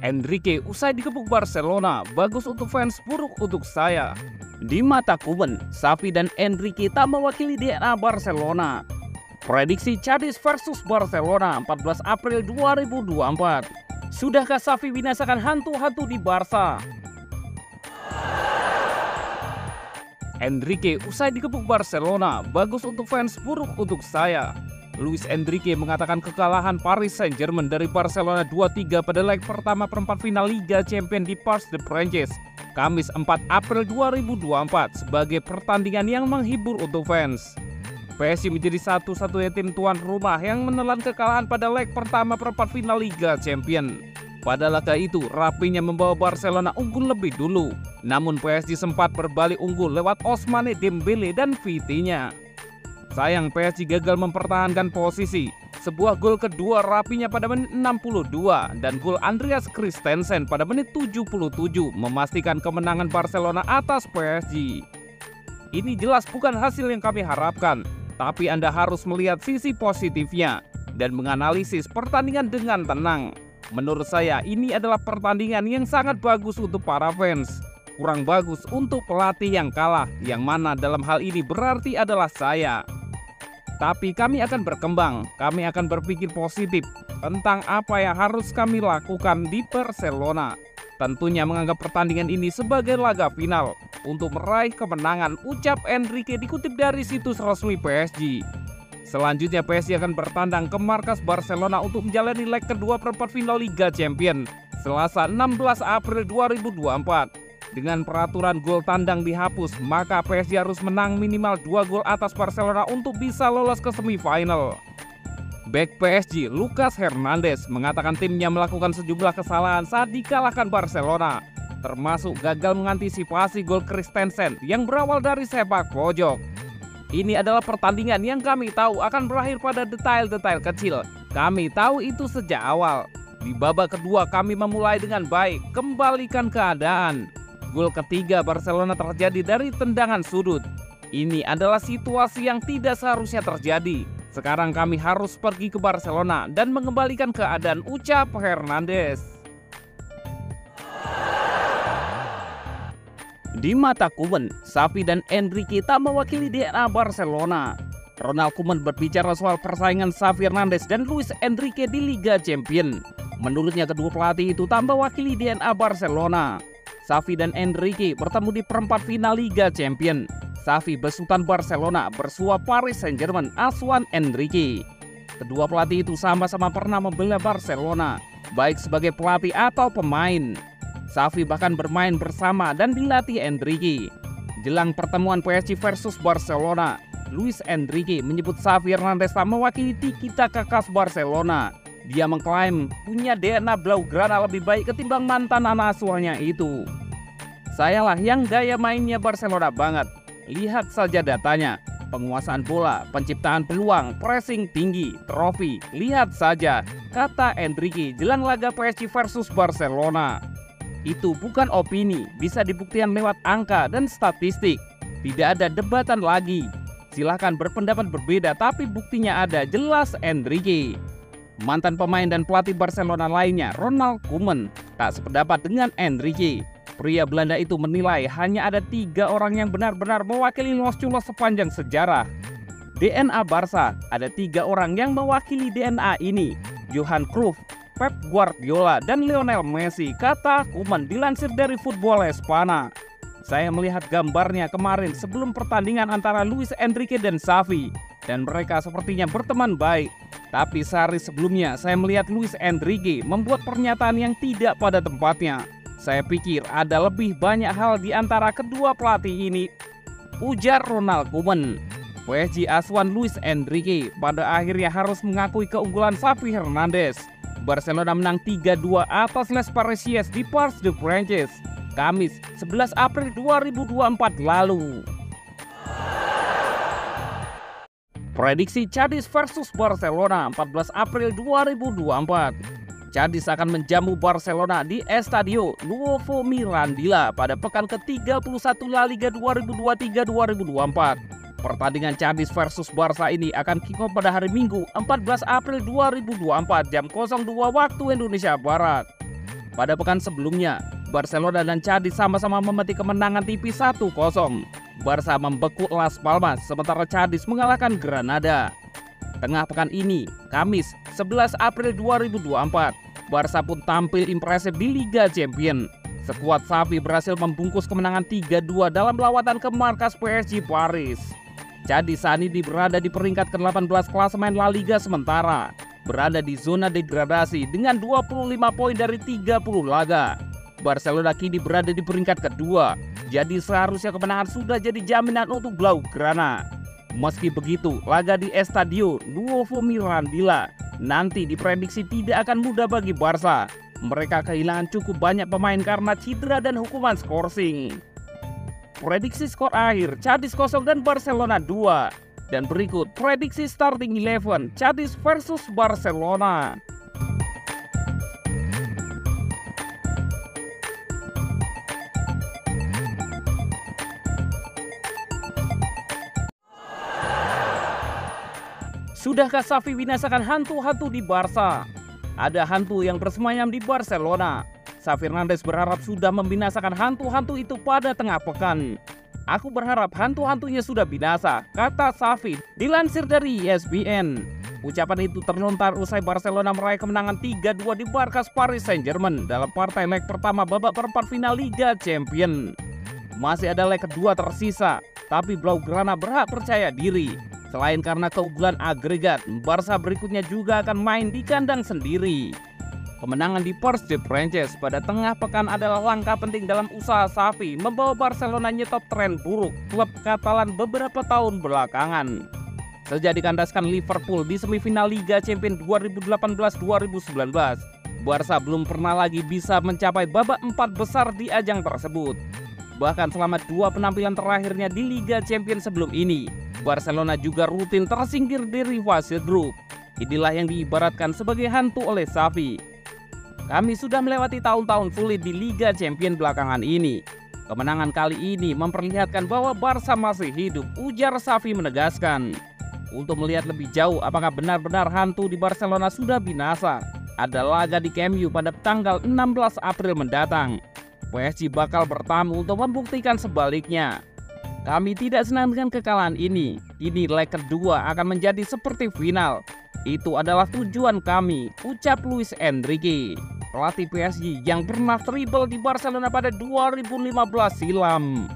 Enrique usai dikepung Barcelona, bagus untuk fans, buruk untuk saya. Di mata Koeman, Xavi dan Enrique tak mewakili DNA Barcelona. Prediksi Cadiz versus Barcelona 14 April 2024. Sudahkah Xavi binasakan hantu-hantu di Barca? Enrique usai dikepung Barcelona, bagus untuk fans, buruk untuk saya. Luis Enrique mengatakan kekalahan Paris Saint-Germain dari Barcelona 2-3 pada leg pertama perempat final Liga Champions di Parc des Princes, Kamis 4 April 2024 sebagai pertandingan yang menghibur untuk fans. PSG menjadi satu-satunya tim tuan rumah yang menelan kekalahan pada leg pertama perempat final Liga Champions. Pada laga itu, Rapinya membawa Barcelona unggul lebih dulu. Namun PSG sempat berbalik unggul lewat Ousmane Dembele dan Vitinha. Sayang PSG gagal mempertahankan posisi. Sebuah gol kedua Rapinya pada menit 62 dan gol Andreas Christensen pada menit 77 memastikan kemenangan Barcelona atas PSG. Ini jelas bukan hasil yang kami harapkan, tapi Anda harus melihat sisi positifnya dan menganalisis pertandingan dengan tenang. Menurut saya ini adalah pertandingan yang sangat bagus untuk para fans. Kurang bagus untuk pelatih yang kalah, yang mana dalam hal ini berarti adalah saya. Tapi kami akan berkembang, kami akan berpikir positif tentang apa yang harus kami lakukan di Barcelona. Tentunya menganggap pertandingan ini sebagai laga final untuk meraih kemenangan, ucap Enrique dikutip dari situs resmi PSG. Selanjutnya PSG akan bertandang ke markas Barcelona untuk menjalani leg kedua perempat final Liga Champions Selasa 16 April 2024. Dengan peraturan gol tandang dihapus, maka PSG harus menang minimal 2 gol atas Barcelona untuk bisa lolos ke semifinal. Bek PSG, Lucas Hernandez, mengatakan timnya melakukan sejumlah kesalahan saat dikalahkan Barcelona, termasuk gagal mengantisipasi gol Christensen yang berawal dari sepak pojok. Ini adalah pertandingan yang kami tahu akan berakhir pada detail-detail kecil. Kami tahu itu sejak awal. Di babak kedua kami memulai dengan baik, kembalikan keadaan. Gol ketiga Barcelona terjadi dari tendangan sudut. Ini adalah situasi yang tidak seharusnya terjadi. Sekarang kami harus pergi ke Barcelona dan mengembalikan keadaan, ucap Hernandez. Di mata Koeman, Xavi dan Enrique tak mewakili DNA Barcelona. Ronald Koeman berbicara soal persaingan Xavi Hernandez dan Luis Enrique di Liga Champions. Menurutnya kedua pelatih itu tak mewakili DNA Barcelona. Xavi dan Enrique bertemu di perempat final Liga Champions. Xavi besutan Barcelona, bersuap Paris Saint-Germain asuhan Enrique. Kedua pelatih itu sama-sama pernah membela Barcelona, baik sebagai pelatih atau pemain. Xavi bahkan bermain bersama dan dilatih Enrique. Jelang pertemuan PSG versus Barcelona, Luis Enrique menyebut Xavi Hernandez tak mewakili tiki-taka khas Barcelona. Dia mengklaim punya DNA Blaugrana lebih baik ketimbang mantan anak asuhnya itu. Sayalah yang gaya mainnya Barcelona banget. Lihat saja datanya, penguasaan bola, penciptaan peluang, pressing tinggi, trofi. Lihat saja, kata Enrique jelang laga PSG versus Barcelona. Itu bukan opini, bisa dibuktikan lewat angka dan statistik. Tidak ada debatan lagi. Silahkan berpendapat berbeda, tapi buktinya ada, jelas Enrique. Mantan pemain dan pelatih Barcelona lainnya, Ronald Koeman, tak sependapat dengan Enrique. Pria Belanda itu menilai hanya ada 3 orang yang benar-benar mewakili Los Chulos sepanjang sejarah. DNA Barca, ada 3 orang yang mewakili DNA ini, Johan Cruyff, Pep Guardiola, dan Lionel Messi, kata Koeman dilansir dari Football Espana. Saya melihat gambarnya kemarin sebelum pertandingan antara Luis Enrique dan Xavi, dan mereka sepertinya berteman baik. Tapi sehari sebelumnya saya melihat Luis Enrique membuat pernyataan yang tidak pada tempatnya. Saya pikir ada lebih banyak hal di antara kedua pelatih ini, ujar Ronald Koeman. PSG asuhan Luis Enrique pada akhirnya harus mengakui keunggulan Xavi Hernandez. Barcelona menang 3-2 atas Les Parisiens di Parc des Princes, Kamis 11 April 2024 lalu. Prediksi Cadiz versus Barcelona 14 April 2024. Cadiz akan menjamu Barcelona di Estadio Nuevo Mirandilla pada pekan ke-31 La Liga 2023-2024. Pertandingan Cadiz versus Barca ini akan kick-off pada hari Minggu 14 April 2024 jam 02 waktu Indonesia Barat. Pada pekan sebelumnya, Barcelona dan Cadiz sama-sama memetik kemenangan tipis 1-0. Barca membekuk Las Palmas, sementara Cadiz mengalahkan Granada. Tengah pekan ini, Kamis 11 April 2024, Barca pun tampil impresif di Liga Champions. Skuad Xavi berhasil membungkus kemenangan 3-2 dalam lawatan ke markas PSG Paris. Cadiz saat ini berada di peringkat ke-18 klasemen La Liga sementara, berada di zona degradasi dengan 25 poin dari 30 laga. Barcelona kini berada di peringkat kedua, jadi seharusnya kemenangan sudah jadi jaminan untuk Blaugrana. Meski begitu, laga di Estadio Nuevo Mirandilla nanti diprediksi tidak akan mudah bagi Barca. Mereka kehilangan cukup banyak pemain karena cedera dan hukuman skorsing. Prediksi skor akhir, Cadiz 0 dan Barcelona 2. Dan berikut prediksi starting 11 Cadiz versus Barcelona. Sudahkah Xavi binasakan hantu-hantu di Barca? Ada hantu yang bersemayam di Barcelona. Xavi Hernandez berharap sudah membinasakan hantu-hantu itu pada tengah pekan. Aku berharap hantu-hantunya sudah binasa, kata Xavi dilansir dari ESPN. Ucapan itu terlontar usai Barcelona meraih kemenangan 3-2 di markas Paris Saint-Germain dalam partai leg pertama babak perempat final Liga Champions. Masih ada leg kedua tersisa, tapi Blaugrana berhak percaya diri. Selain karena keunggulan agregat, Barca berikutnya juga akan main di kandang sendiri. Kemenangan di Parc des Princes pada tengah pekan adalah langkah penting dalam usaha Xavi membawa Barcelona nyetop tren buruk klub Katalan beberapa tahun belakangan. Sejak dikandaskan Liverpool di semifinal Liga Champions 2018-2019, Barca belum pernah lagi bisa mencapai babak 4 besar di ajang tersebut. Bahkan selama 2 penampilan terakhirnya di Liga Champions sebelum ini, Barcelona juga rutin tersingkir dari fase grup. Inilah yang diibaratkan sebagai hantu oleh Xavi. Kami sudah melewati tahun-tahun sulit di Liga Champions belakangan ini. Kemenangan kali ini memperlihatkan bahwa Barca masih hidup, ujar Xavi menegaskan. Untuk melihat lebih jauh apakah benar-benar hantu di Barcelona sudah binasa, ada laga di Camp Nou pada tanggal 16 April mendatang. PSG bakal bertamu untuk membuktikan sebaliknya. Kami tidak senang dengan kekalahan ini. Ini leg kedua akan menjadi seperti final. Itu adalah tujuan kami, ucap Luis Enrique, pelatih PSG yang pernah treble di Barcelona pada 2015 silam.